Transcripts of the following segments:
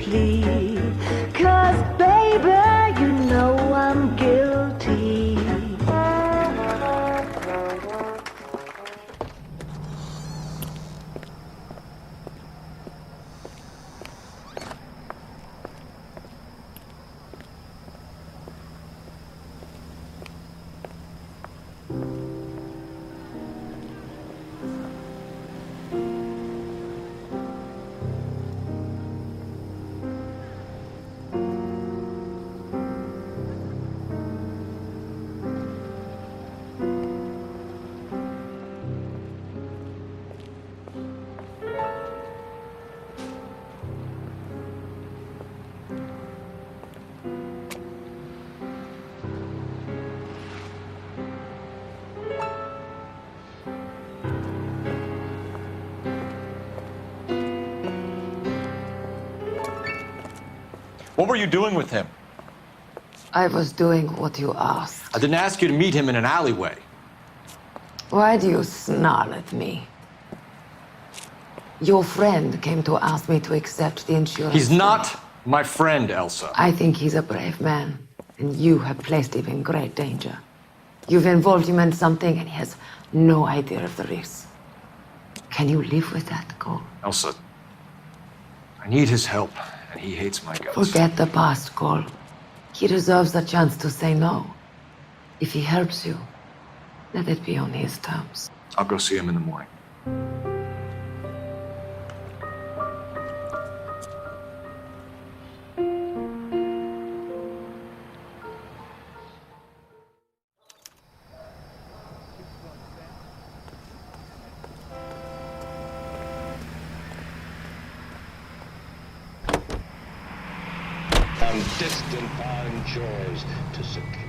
plea. 'Cause baby, you know I'm guilty. What were you doing with him? I was doing what you asked. I didn't ask you to meet him in an alleyway. Why do you snarl at me? Your friend came to ask me to accept the insurance. He's not my friend, Elsa. I think he's a brave man, and you have placed him in great danger. You've involved him in something, and he has no idea of the risk. Can you live with that, Cole? Elsa, I need his help, and he hates my guts. Forget the past, Cole. He deserves a chance to say no. If he helps you, let it be on his terms. I'll go see him in the morning. On distant foreign shores to secure.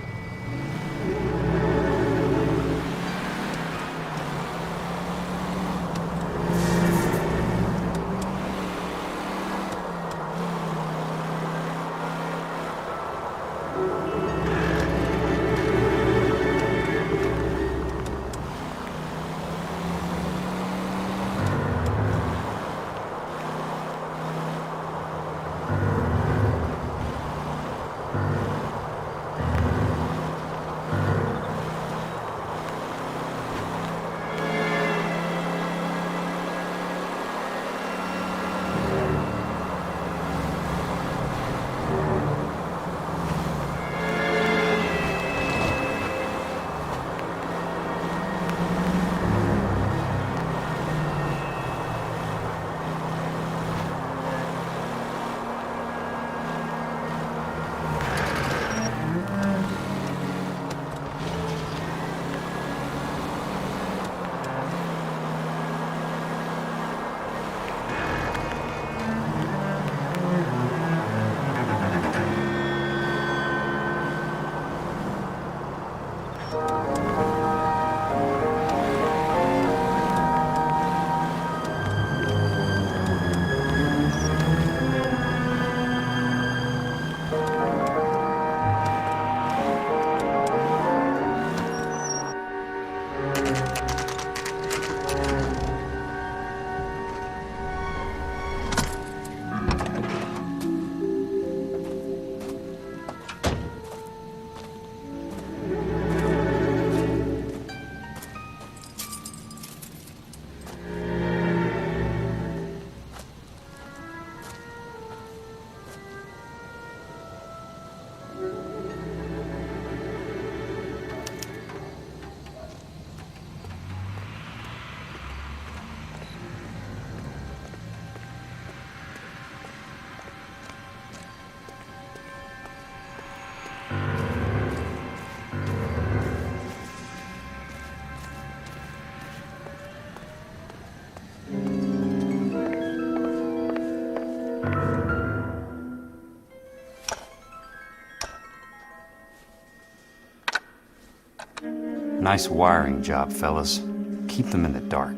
Nice wiring job, fellas. Keep them in the dark.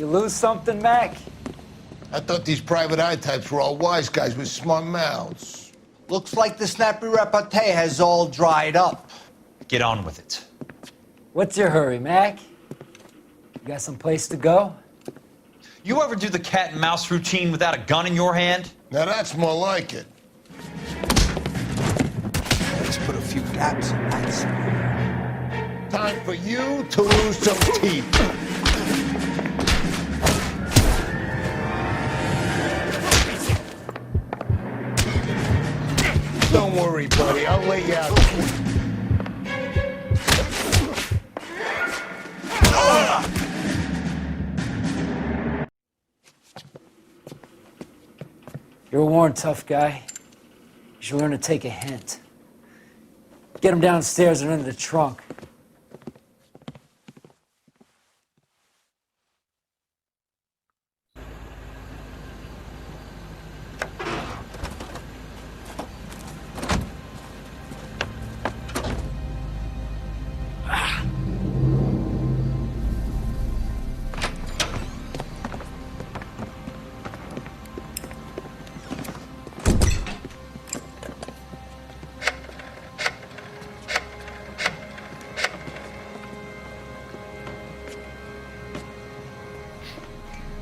You lose something, Mac? I thought these private eye types were all wise guys with smart mouths. Looks like the snappy repartee has all dried up. Get on with it. What's your hurry, Mac? You got some place to go? You ever do the cat and mouse routine without a gun in your hand? Now that's more like it. Let's put a few gaps in that smear. Time for you to lose some teeth. Don't worry, buddy. I'll lay you out. You're a worn, tough guy. You should learn to take a hint. Get him downstairs and into the trunk.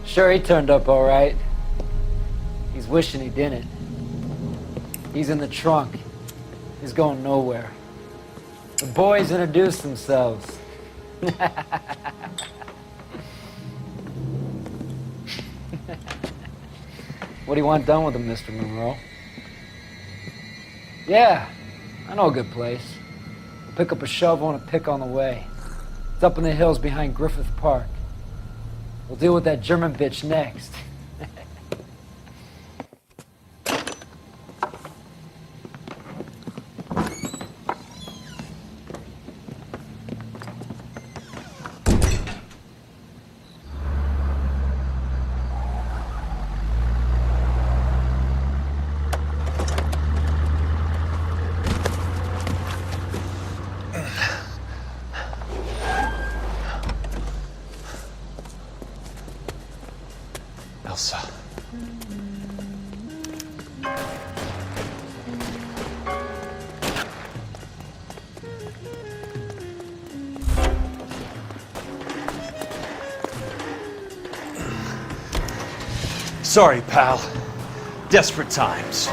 Sure, he turned up all right. He's wishing he didn't. He's in the trunk. He's going nowhere. The boys introduced themselves. What do you want done with him, Mr. Monroe? Yeah, I know a good place. We'll pick up a shovel and a pick on the way. It's up in the hills behind Griffith Park. We'll deal with that German bitch next. Elsa. Sorry, pal. Desperate times.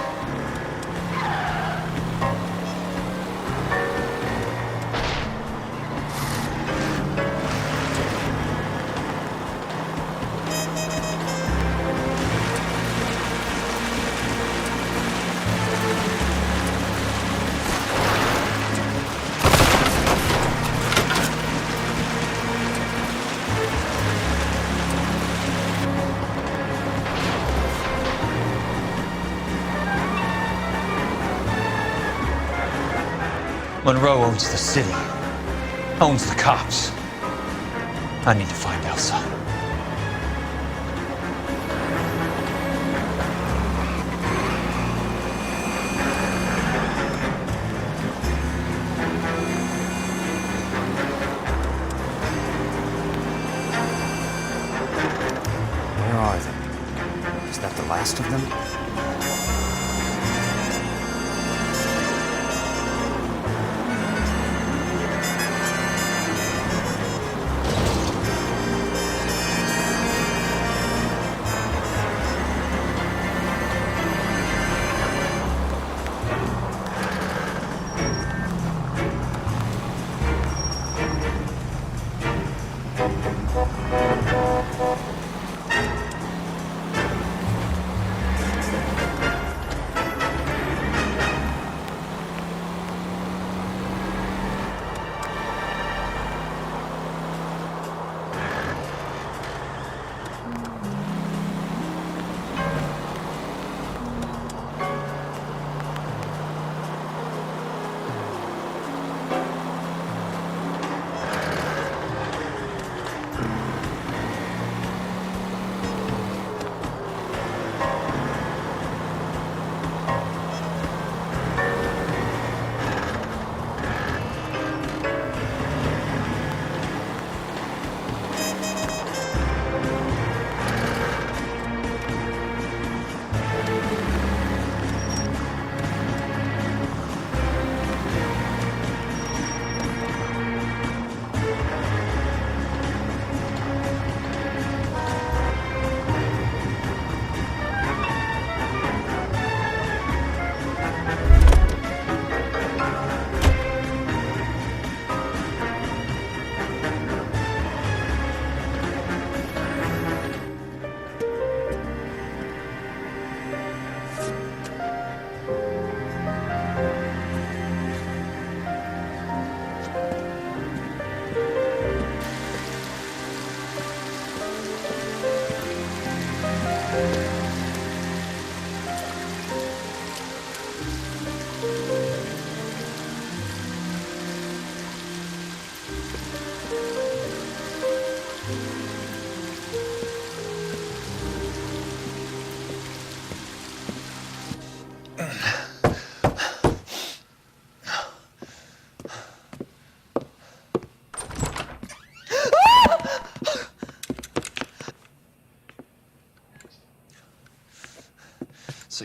Monroe owns the city, owns the cops. I need to find Elsa. Where are they? Is that the last of them?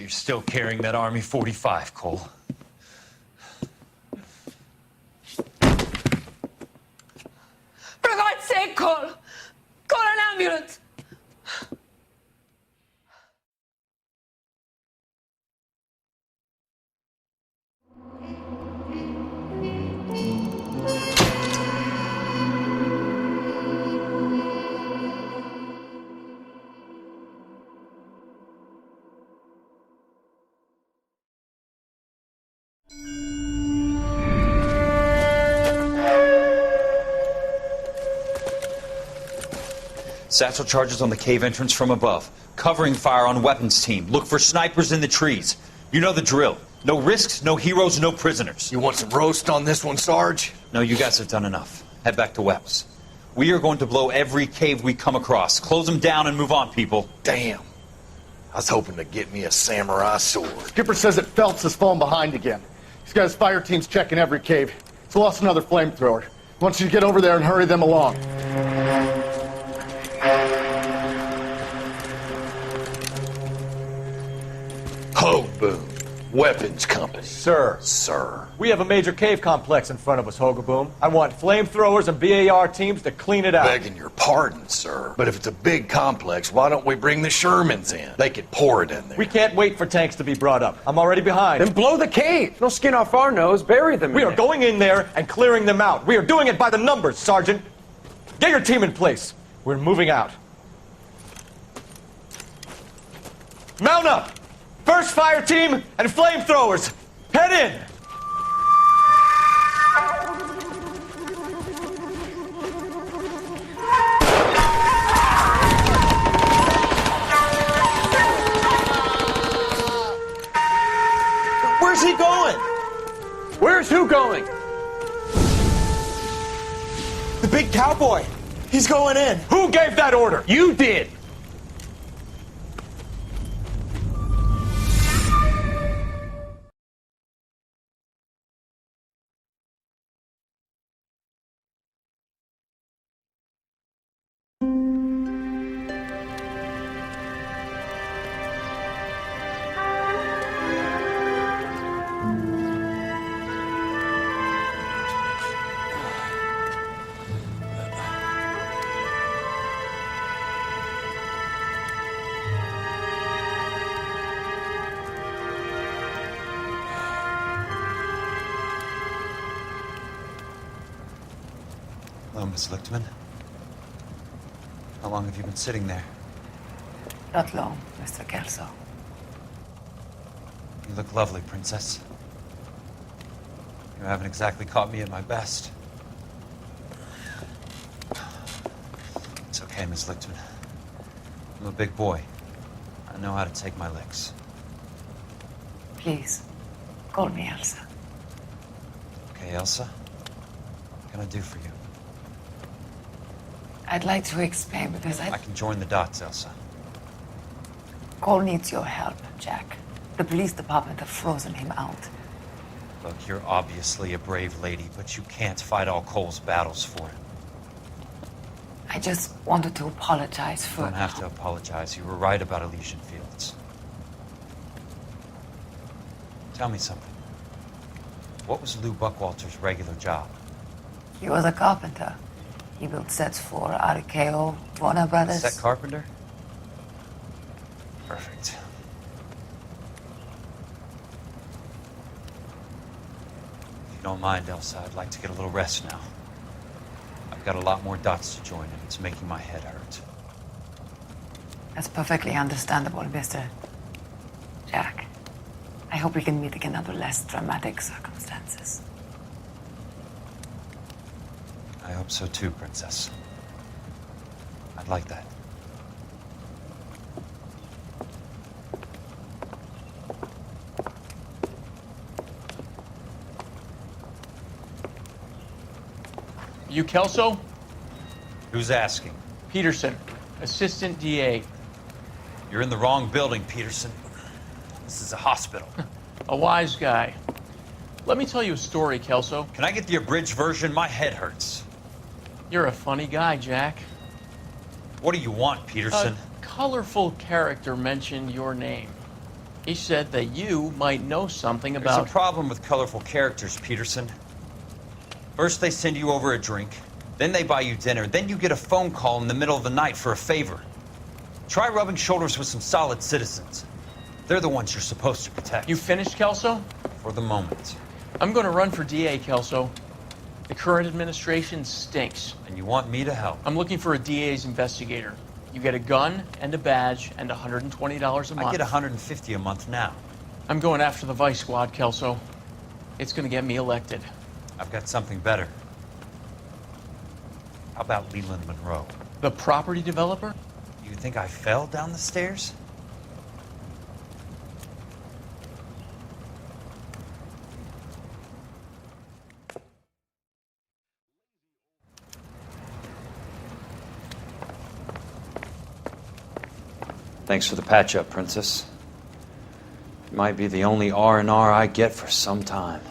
So you're still carrying that Army 45, Cole? For God's sake, Cole! Call an ambulance! Satchel charges on the cave entrance from above. Covering fire on weapons team. Look for snipers in the trees. You know the drill. No risks, no heroes, no prisoners. You want some roast on this one, Sarge? No, you guys have done enough. Head back to Weps. We are going to blow every cave we come across. Close them down and move on, people. Damn. I was hoping to get me a samurai sword. Skipper says that Phelps has fallen behind again. He's got his fire teams checking every cave. He's lost another flamethrower. He wants you to get over there and hurry them along. Hoboom. Weapons Company. Sir. Sir. We have a major cave complex in front of us, Hogaboom. I want flamethrowers and BAR teams to clean it out. Begging your pardon, sir. But if it's a big complex, why don't we bring the Shermans in? They could pour it in there. We can't wait for tanks to be brought up. I'm already behind. Then blow the cave. No skin off our nose. Bury them. We are going in there and clearing them out. We are doing it by the numbers, Sergeant. Get your team in place. We're moving out. Mount up! First fire team and flamethrowers! Head in! Where's he going? Where's who going? The big cowboy. He's going in. Who gave that order? You did. Hello, Miss Lichtman. How long have you been sitting there? Not long, Mr. Kelso. You look lovely, Princess. You haven't exactly caught me at my best. It's okay, Miss Lichtman. I'm a big boy. I know how to take my licks. Please, call me Elsa. Okay, Elsa? What can I do for you? I'd like to explain because I can join the dots, Elsa. Cole needs your help, Jack. The police department have frozen him out. Look, you're obviously a brave lady, but you can't fight all Cole's battles for him. I just wanted to apologize You for... don't have to apologize. You were right about Elysian Fields. Tell me something. What was Lou Buckwalter's regular job? He was a carpenter. He built sets for RKO, Warner Brothers. Set carpenter? Perfect. If you don't mind, Elsa, I'd like to get a little rest now. I've got a lot more dots to join, and it's making my head hurt. That's perfectly understandable, Mr. Jack. I hope we can meet again under less dramatic circumstances. I hope so too, Princess. I'd like that. You Kelso? Who's asking? Peterson, assistant DA. You're in the wrong building, Peterson. This is a hospital. A wise guy. Let me tell you a story, Kelso. Can I get the abridged version? My head hurts. You're a funny guy, Jack. What do you want, Peterson? A colorful character mentioned your name. He said that you might know something There's about... a problem with colorful characters, Peterson. First they send you over a drink, then they buy you dinner, then you get a phone call in the middle of the night for a favor. Try rubbing shoulders with some solid citizens. They're the ones you're supposed to protect. You finished, Kelso? For the moment. I'm going to run for DA, Kelso. The current administration stinks. And you want me to help? I'm looking for a DA's investigator. You get a gun and a badge and $120 a month. I get $150 a month now. I'm going after the Vice Squad, Kelso. It's going to get me elected. I've got something better. How about Leland Monroe? The property developer? You think I fell down the stairs? Thanks for the patch-up, Princess. It might be the only R&R I get for some time.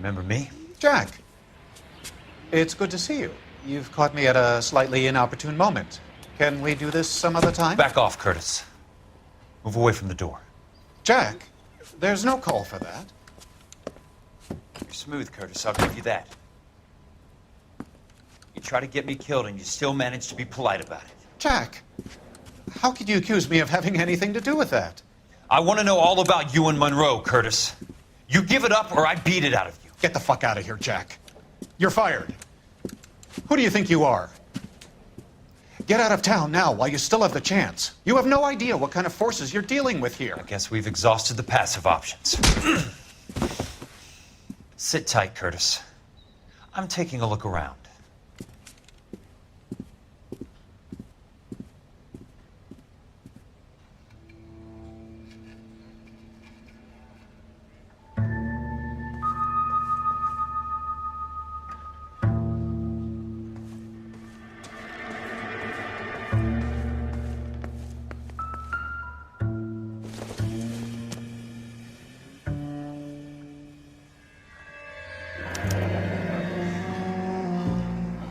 Remember me? Jack, it's good to see you. You've caught me at a slightly inopportune moment. Can we do this some other time? Back off, Curtis. Move away from the door. Jack, there's no call for that. You're smooth, Curtis. I'll give you that. You try to get me killed and you still manage to be polite about it. Jack, how could you accuse me of having anything to do with that? I want to know all about you and Monroe, Curtis. You give it up or I beat it out of you. Get the fuck out of here, Jack. You're fired. Who do you think you are? Get out of town now while you still have the chance. You have no idea what kind of forces you're dealing with here. I guess we've exhausted the passive options. Sit tight, Curtis. I'm taking a look around.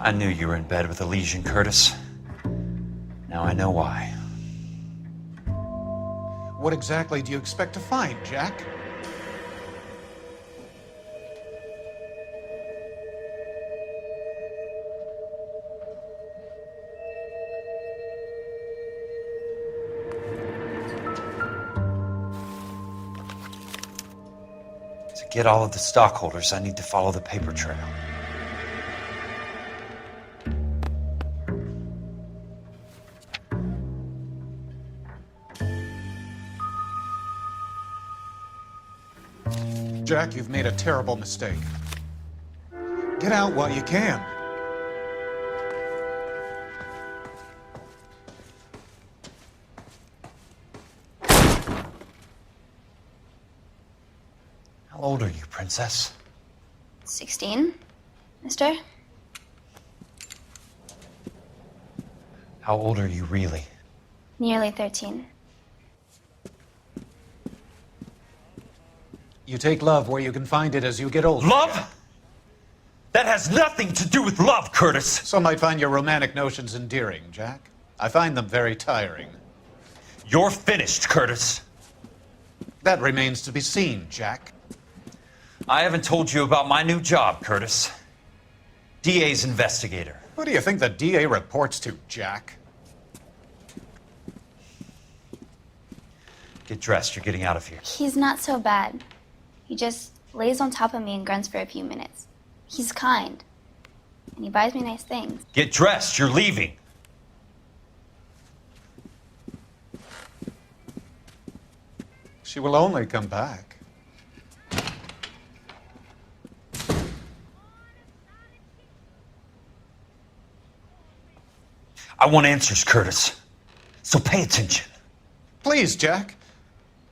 I knew you were in bed with a lesion, Curtis. Now I know why. What exactly do you expect to find, Jack? To get all of the stockholders, I need to follow the paper trail. Jack, you've made a terrible mistake. Get out while you can. How old are you, Princess? 16, mister? How old are you really? Nearly 13. You take love where you can find it as you get older. Love? That has nothing to do with love, Curtis. Some might find your romantic notions endearing, Jack. I find them very tiring. You're finished, Curtis. That remains to be seen, Jack. I haven't told you about my new job, Curtis. DA's investigator. Who do you think the DA reports to, Jack? Get dressed, you're getting out of here. He's not so bad. He just lays on top of me and grunts for a few minutes. He's kind. And he buys me nice things. Get dressed, you're leaving. She will only come back. I want answers, Curtis. So pay attention. Please, Jack.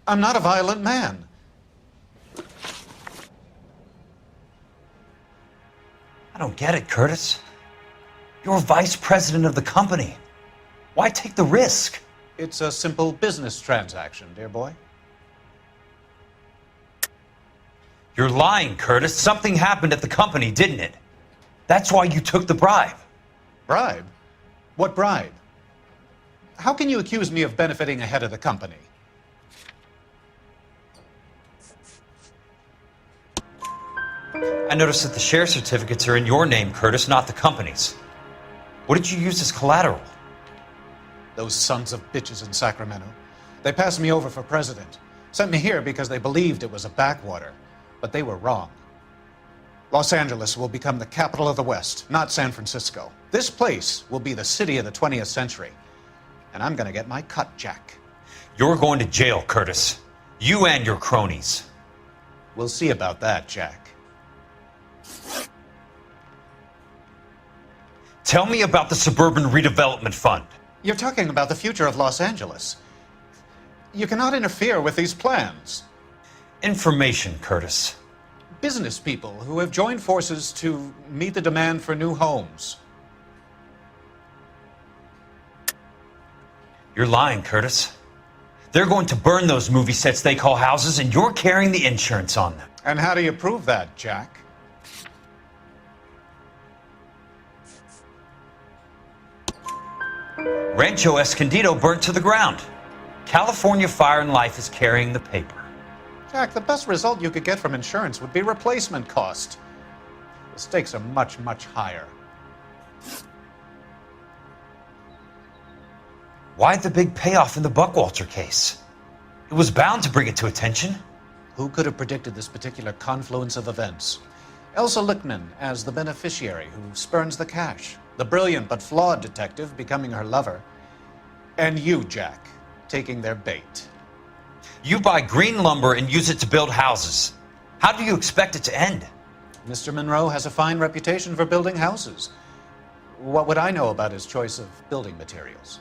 I'm not a violent man. I don't get it, Curtis. You're vice president of the company. Why take the risk? It's a simple business transaction, dear boy. You're lying, Curtis. Something happened at the company, didn't it? That's why you took the bribe. Bribe? What bribe? How can you accuse me of benefiting ahead of the company? I noticed that the share certificates are in your name, Curtis, not the company's. What did you use as collateral? Those sons of bitches in Sacramento. They passed me over for president. Sent me here because they believed it was a backwater. But they were wrong. Los Angeles will become the capital of the West, not San Francisco. This place will be the city of the 20th century. And I'm gonna get my cut, Jack. You're going to jail, Curtis. You and your cronies. We'll see about that, Jack. Tell me about the Suburban Redevelopment Fund. You're talking about the future of Los Angeles. You cannot interfere with these plans. Information, Curtis. Business people who have joined forces to meet the demand for new homes. You're lying, Curtis. They're going to burn those movie sets they call houses, and you're carrying the insurance on them. And how do you prove that, Jack? Rancho Escondido burnt to the ground. California Fire and Life is carrying the paper. Jack, the best result you could get from insurance would be replacement cost. The stakes are much, much higher. Why the big payoff in the Buckwalter case? It was bound to bring it to attention. Who could have predicted this particular confluence of events? Elsa Lichtman as the beneficiary who spurns the cash. The brilliant but flawed detective becoming her lover. And you, Jack, taking their bait. You buy green lumber and use it to build houses. How do you expect it to end? Mr. Monroe has a fine reputation for building houses. What would I know about his choice of building materials?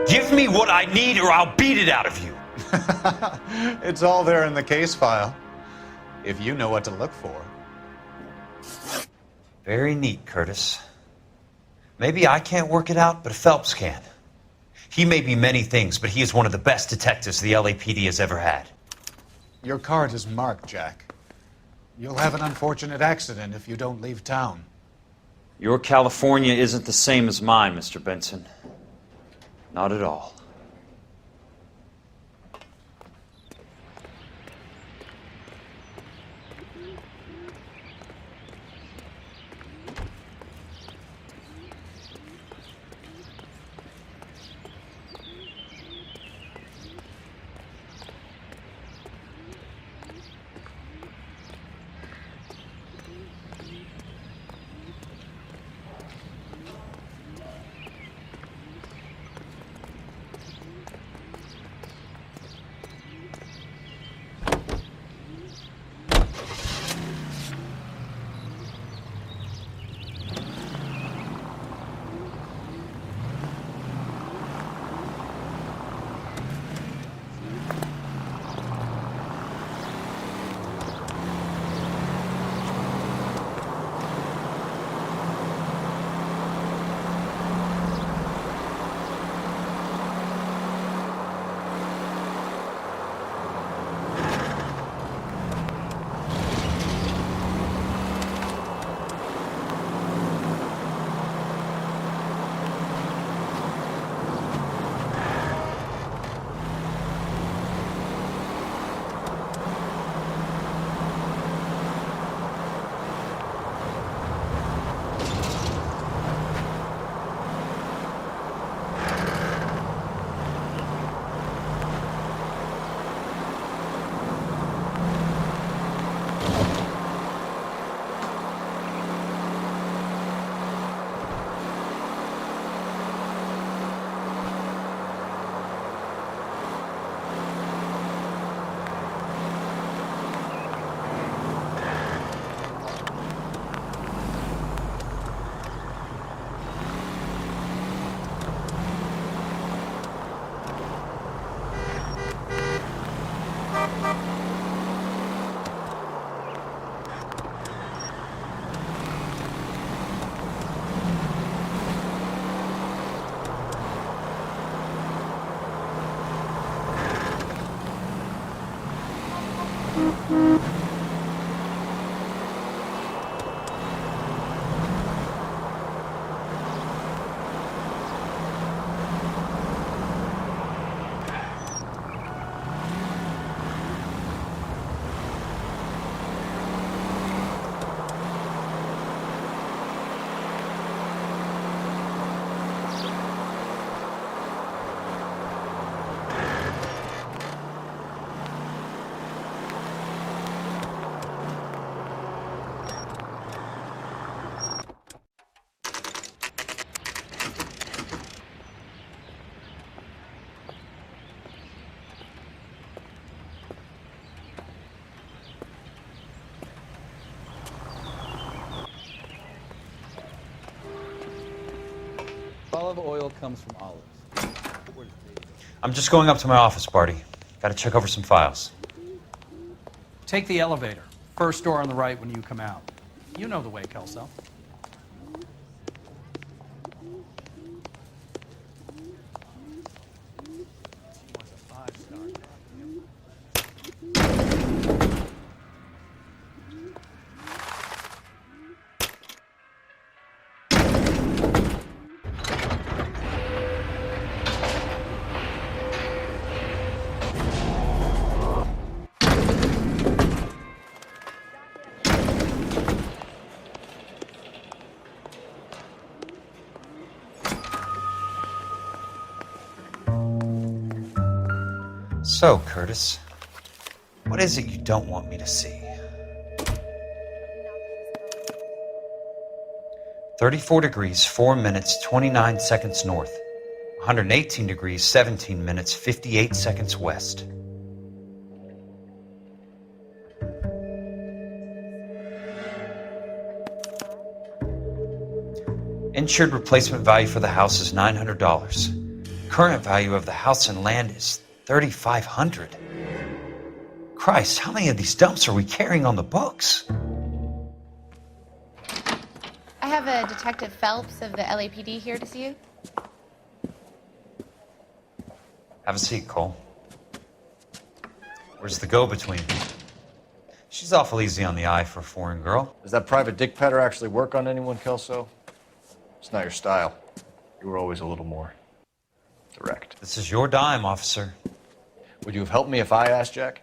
Give me what I need or I'll beat it out of you. It's all there in the case file, if you know what to look for. Very neat, Curtis. Maybe I can't work it out, but Phelps can. He may be many things, but he is one of the best detectives the LAPD has ever had. Your card is marked, Jack. You'll have an unfortunate accident if you don't leave town. Your California isn't the same as mine, Mr. Benson. Not at all. Olive oil comes from olives. I'm just going up to my office, Barty. Gotta check over some files. Take the elevator. First door on the right when you come out. You know the way, Kelso. So, Curtis, what is it you don't want me to see? 34 degrees, 4 minutes, 29 seconds north. 118 degrees, 17 minutes, 58 seconds west. Insured replacement value for the house is $900. Current value of the house and land is $3,500. Christ, how many of these dumps are we carrying on the books? I have a Detective Phelps of the LAPD here to see you. Have a seat, Cole. Where's the go-between? She's awful easy on the eye for a foreign girl. Does that private dick patter actually work on anyone, Kelso? It's not your style. You were always a little more direct. This is your dime, officer. Would you have helped me if I asked, Jack?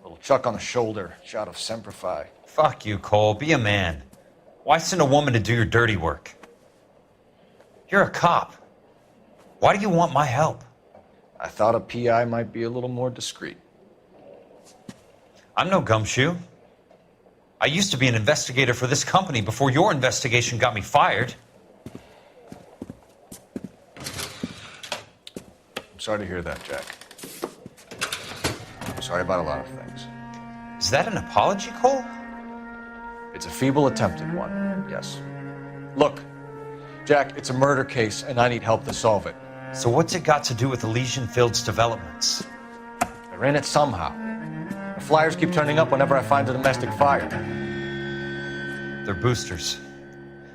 A little chuck on the shoulder, shot of Semper Fi. Fuck you, Cole. Be a man. Why send a woman to do your dirty work? You're a cop. Why do you want my help? I thought a PI might be a little more discreet. I'm no gumshoe. I used to be an investigator for this company before your investigation got me fired. I'm sorry to hear that, Jack. I'm sorry about a lot of things. Is that an apology, Cole? It's a feeble attempted one, yes. Look, Jack, it's a murder case, and I need help to solve it. So what's it got to do with Elysian Fields developments? They're in it somehow. The flyers keep turning up whenever I find a domestic fire. They're boosters.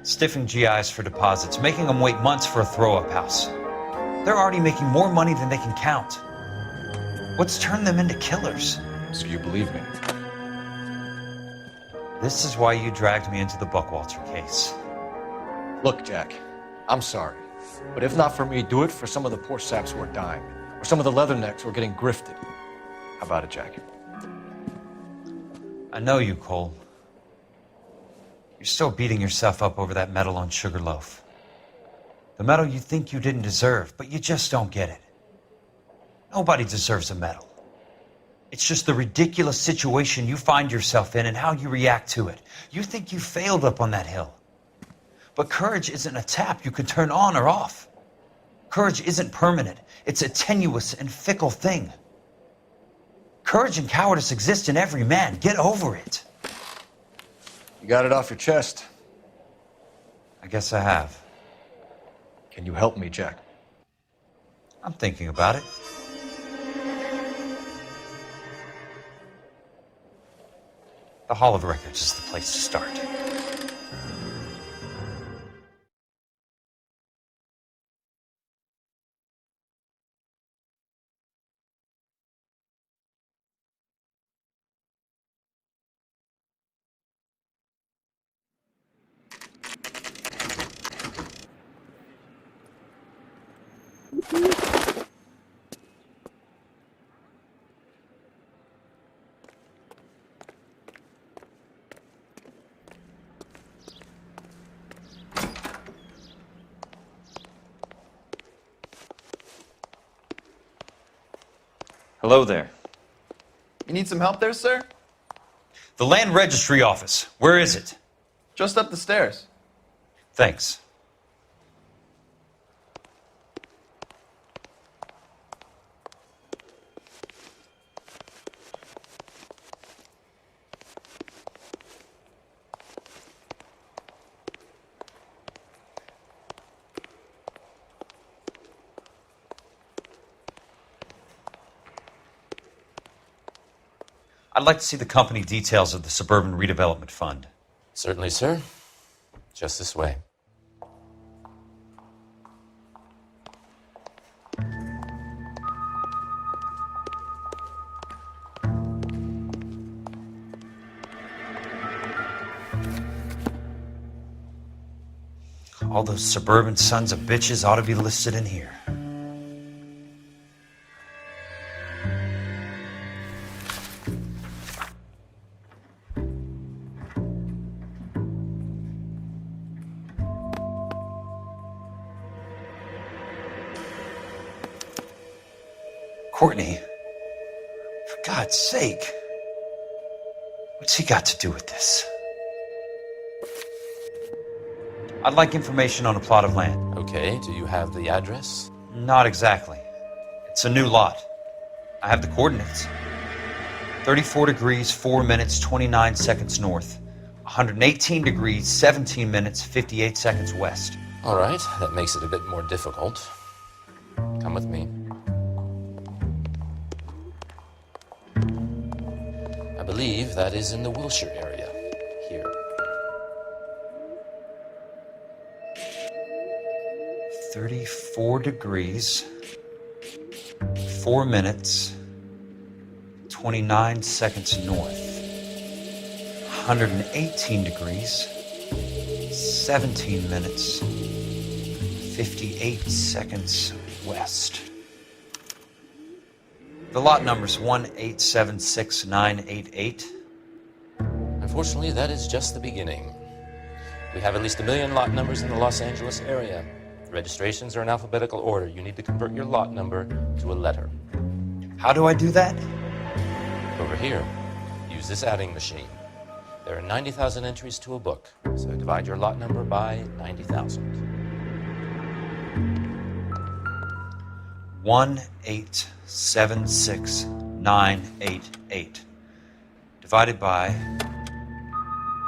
Stiffing GIs for deposits, making them wait months for a throw-up house. They're already making more money than they can count. What's turned them into killers? So you believe me? This is why you dragged me into the Buckwalter case. Look, Jack, I'm sorry. But if not for me, do it for some of the poor saps who are dying. Or some of the leathernecks who are getting grifted. How about it, Jack? I know you, Cole. You're still beating yourself up over that medal on Sugarloaf. The medal you think you didn't deserve, but you just don't get it. Nobody deserves a medal. It's just the ridiculous situation you find yourself in and how you react to it. You think you failed up on that hill. But courage isn't a tap you can turn on or off. Courage isn't permanent. It's a tenuous and fickle thing. Courage and cowardice exist in every man. Get over it. You got it off your chest. I guess I have. Can you help me, Jack? I'm thinking about it. The Hall of Records is the place to start. Hello there. You need some help there, sir? The Land Registry Office. Where is it? Just up the stairs. Thanks. I'd like to see the company details of the Suburban Redevelopment Fund. Certainly, sir. Just this way. All those suburban sons of bitches ought to be listed in here. Courtney, for God's sake, what's he got to do with this? I'd like information on a plot of land. Okay, do you have the address? Not exactly. It's a new lot. I have the coordinates. 34 degrees, 4 minutes, 29 seconds north. 118 degrees, 17 minutes, 58 seconds west. All right, that makes it a bit more difficult. Come with me. I believe that is in the Wilshire area, here. .34 degrees, 4 minutes, 29 seconds north. 118 degrees, 17 minutes, 58 seconds west. The lot number's 1876988. Unfortunately, that is just the beginning. We have at least 1 million lot numbers in the Los Angeles area. Registrations are in alphabetical order. You need to convert your lot number to a letter. How do I do that? Over here, use this adding machine. There are 90,000 entries to a book, so divide your lot number by 90,000. 1876988 divided by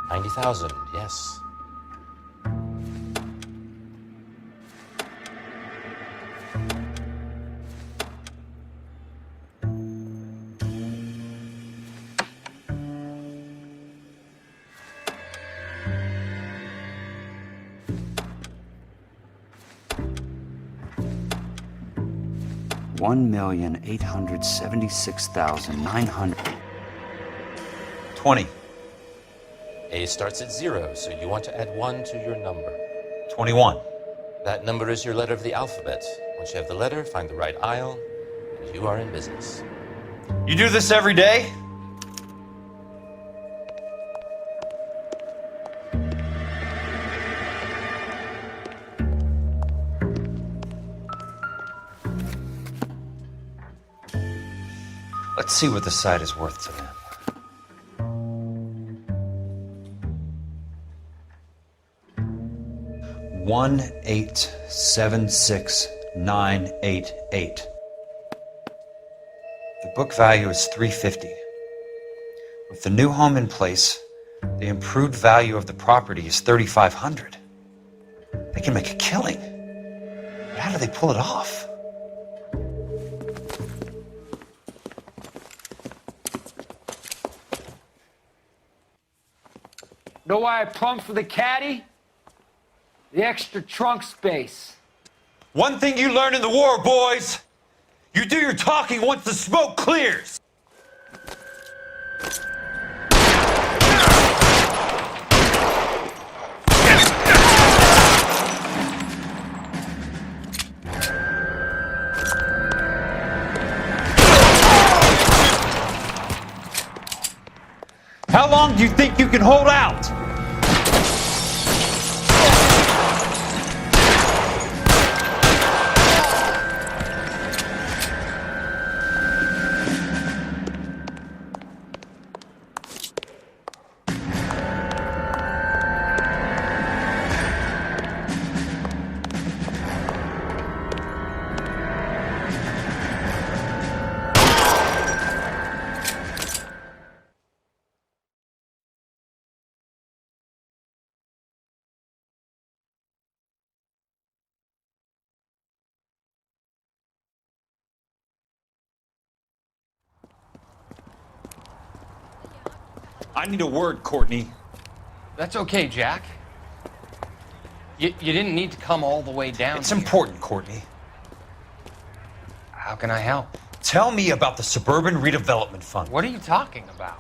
90,000, yes. $1,876,900. 20. A starts at 0, so you want to add 1 to your number. 21. That number is your letter of the alphabet. Once you have the letter, find the right aisle, and you are in business. You do this every day? Let's see what the site is worth to them. $1,876,988. The book value is $350. With the new home in place, the improved value of the property is $3,500. They can make a killing. But how do they pull it off? Know why I plumbed for the caddy? The extra trunk space. One thing you learn in the war, boys. You do your talking once the smoke clears. How long do you think you can hold out? I need a word, Courtney. That's okay, Jack. You didn't need to come all the way down. It's important, Courtney. How can I help? Tell me about the Suburban Redevelopment Fund. What are you talking about?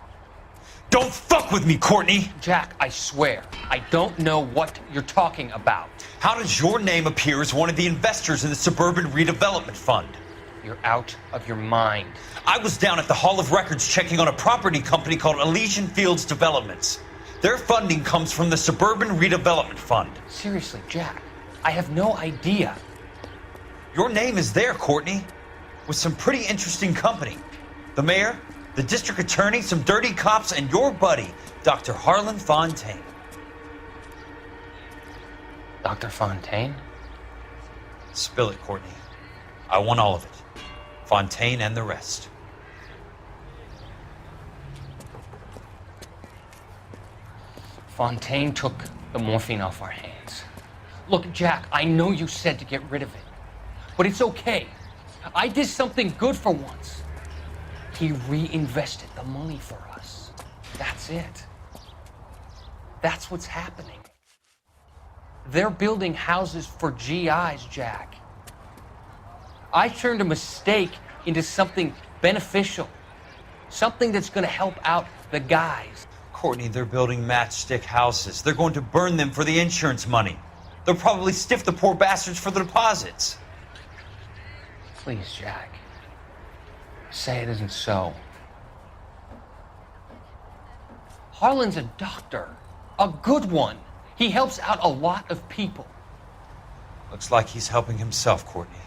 Don't fuck with me, Courtney! Jack, I swear, I don't know what you're talking about. How does your name appear as one of the investors in the Suburban Redevelopment Fund? You're out of your mind. I was down at the Hall of Records checking on a property company called Elysian Fields Developments. Their funding comes from the Suburban Redevelopment Fund. Seriously, Jack, I have no idea. Your name is there, Courtney, with some pretty interesting company. The mayor, the district attorney, some dirty cops, and your buddy, Dr. Harlan Fontaine. Dr. Fontaine? Spill it, Courtney. I want all of it. Fontaine and the rest. Fontaine took the morphine off our hands. Look, Jack, I know you said to get rid of it, but it's okay. I did something good for once. He reinvested the money for us. That's it. That's what's happening. They're building houses for GIs, Jack. I turned a mistake into something beneficial. Something that's going to help out the guys. Courtney, they're building matchstick houses. They're going to burn them for the insurance money. They'll probably stiff the poor bastards for the deposits. Please, Jack. Say it isn't so. Harlan's a doctor. A good one. He helps out a lot of people. Looks like he's helping himself, Courtney.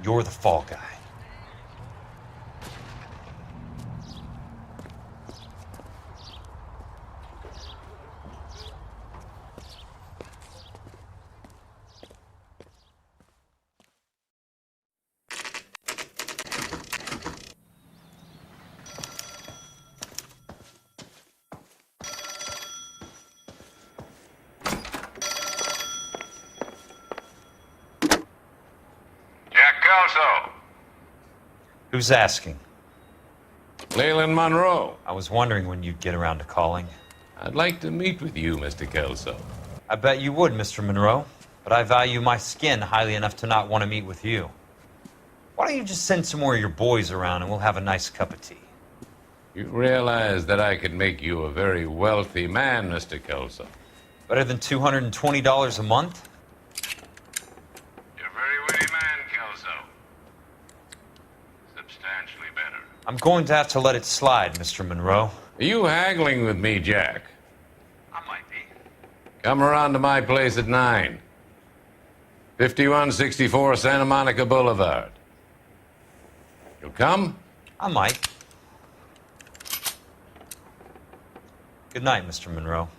You're the fall guy. Who's asking? Leland Monroe. I was wondering when you'd get around to calling. I'd like to meet with you, Mr. Kelso. I bet you would, Mr. Monroe. But I value my skin highly enough to not want to meet with you. Why don't you just send some more of your boys around and we'll have a nice cup of tea? You realize that I could make you a very wealthy man, Mr. Kelso. Better than $220 a month? You're a very witty man, Kelso. Substantially better. I'm going to have to let it slide, Mr. Monroe. Are you haggling with me, Jack? I might be. Come around to my place at 9. 5164 Santa Monica Boulevard. You'll come? I might. Good night, Mr. Monroe.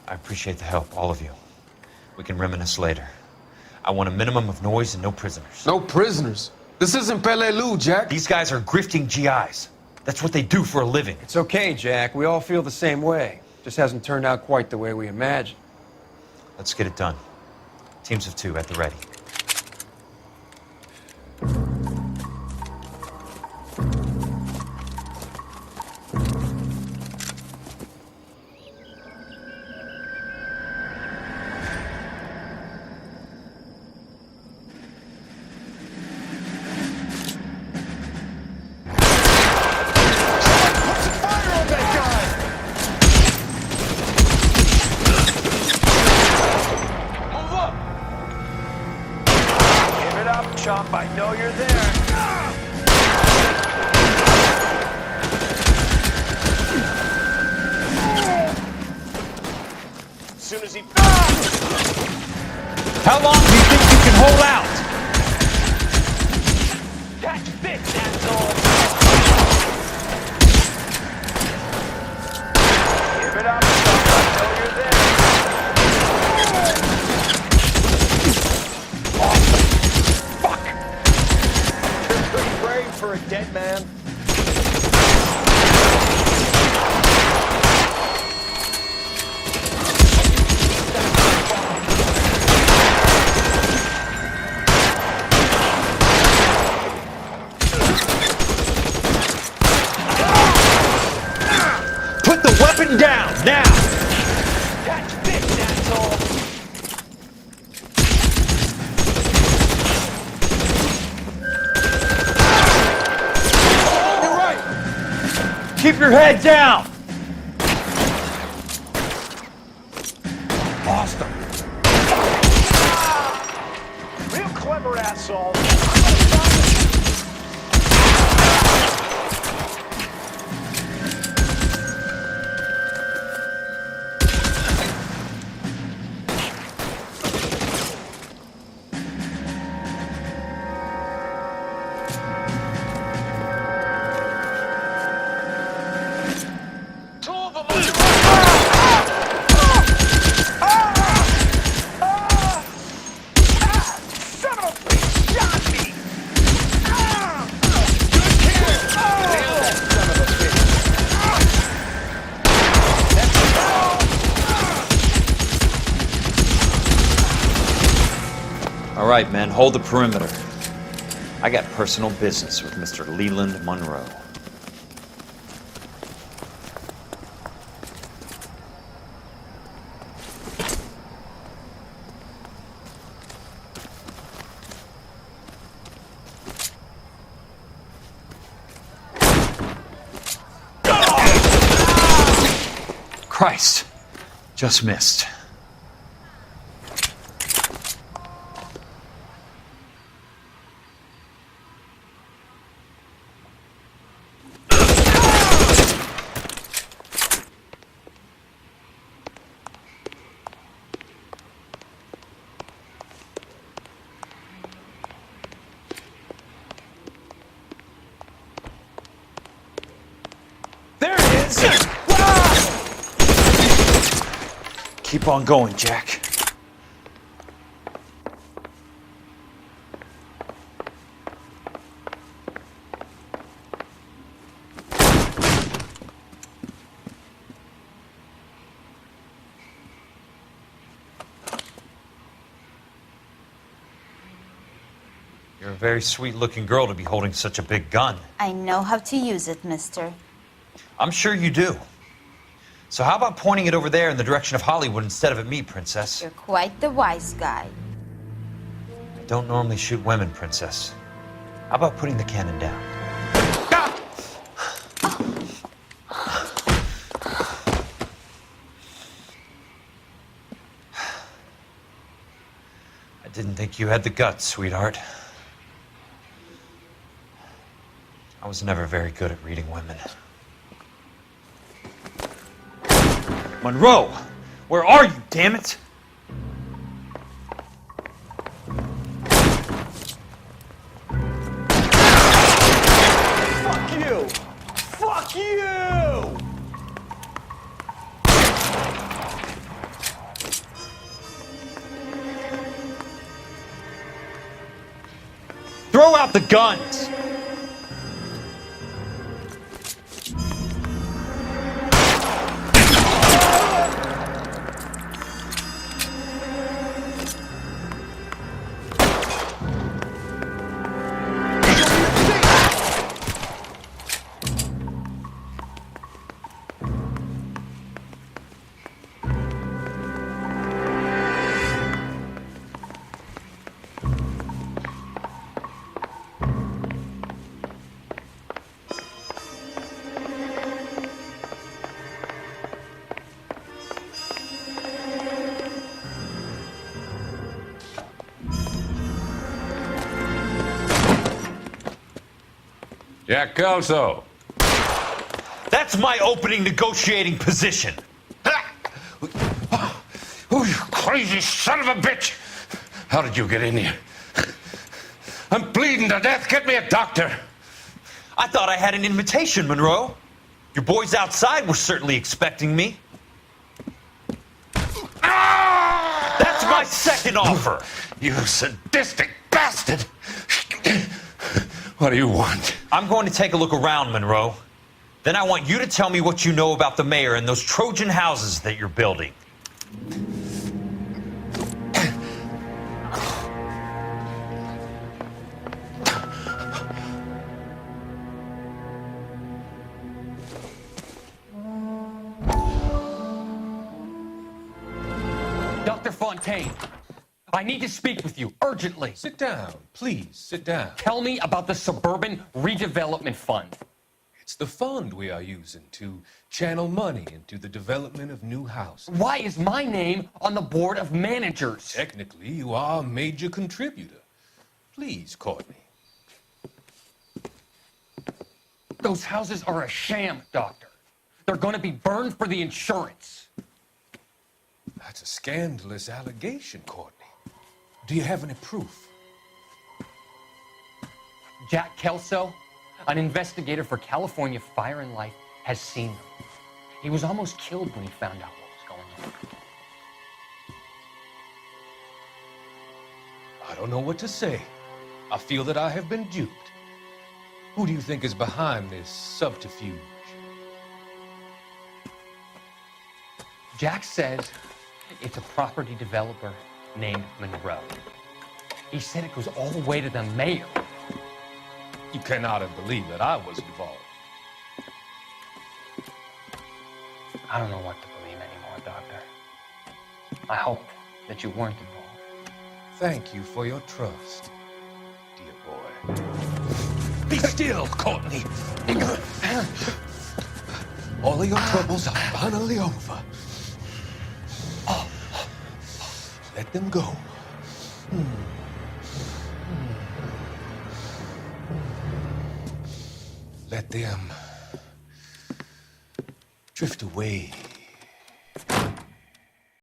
I appreciate the help, all of you. We can reminisce later. I want a minimum of noise and no prisoners. No prisoners? This isn't Peleliu, Jack. These guys are grifting GIs. That's what they do for a living. It's okay, Jack. We all feel the same way. Just hasn't turned out quite the way we imagined. Let's get it done. Teams of 2 at the ready. I know you're there. As soon as he... How long do you think you can hold out? Catch this, asshole! Give it up, son. I know you're there. For a dead man. Put the weapon down, now! Catch this, asshole! Keep your head down! Lost him. Real clever asshole. All right, men, hold the perimeter. I got personal business with Mr. Leland Monroe. Christ, just missed. Keep on going, Jack. You're a very sweet-looking girl to be holding such a big gun. I know how to use it, mister. I'm sure you do. So how about pointing it over there in the direction of Hollywood instead of at me, Princess? You're quite the wise guy. I don't normally shoot women, Princess. How about putting the cannon down? I didn't think you had the guts, sweetheart. I was never very good at reading women. Monroe! Where are you, damn it? Fuck you! Fuck you! Throw out the guns! Jack Kelso. That's my opening negotiating position. Oh, you crazy son of a bitch! How did you get in here? I'm bleeding to death. Get me a doctor. I thought I had an invitation, Monroe. Your boys outside were certainly expecting me. That's my second offer. You sadistic bastard! What do you want? I'm going to take a look around, Monroe. Then I want you to tell me what you know about the mayor and those Trojan houses that you're building. Dr. Fontaine, I need to speak with you urgently. Sit down, please, sit down. Tell me about the Suburban Redevelopment Fund. It's the fund we are using to channel money into the development of new houses. Why is my name on the board of managers? Technically, you are a major contributor. Please, Courtney. Those houses are a sham, Doctor. They're going to be burned for the insurance. That's a scandalous allegation, Courtney. Do you have any proof? Jack Kelso, an investigator for California Fire and Life, has seen them. He was almost killed when he found out what was going on. I don't know what to say. I feel that I have been duped. Who do you think is behind this subterfuge? Jack says it's a property developer named Monroe. He said it goes all the way to the mayor. You cannot have believed that I was involved. I don't know what to believe anymore, Doctor. I hope that you weren't involved. Thank you for your trust, dear boy. Be still, Courtney. All of your troubles are finally over. Let them go. Let them drift away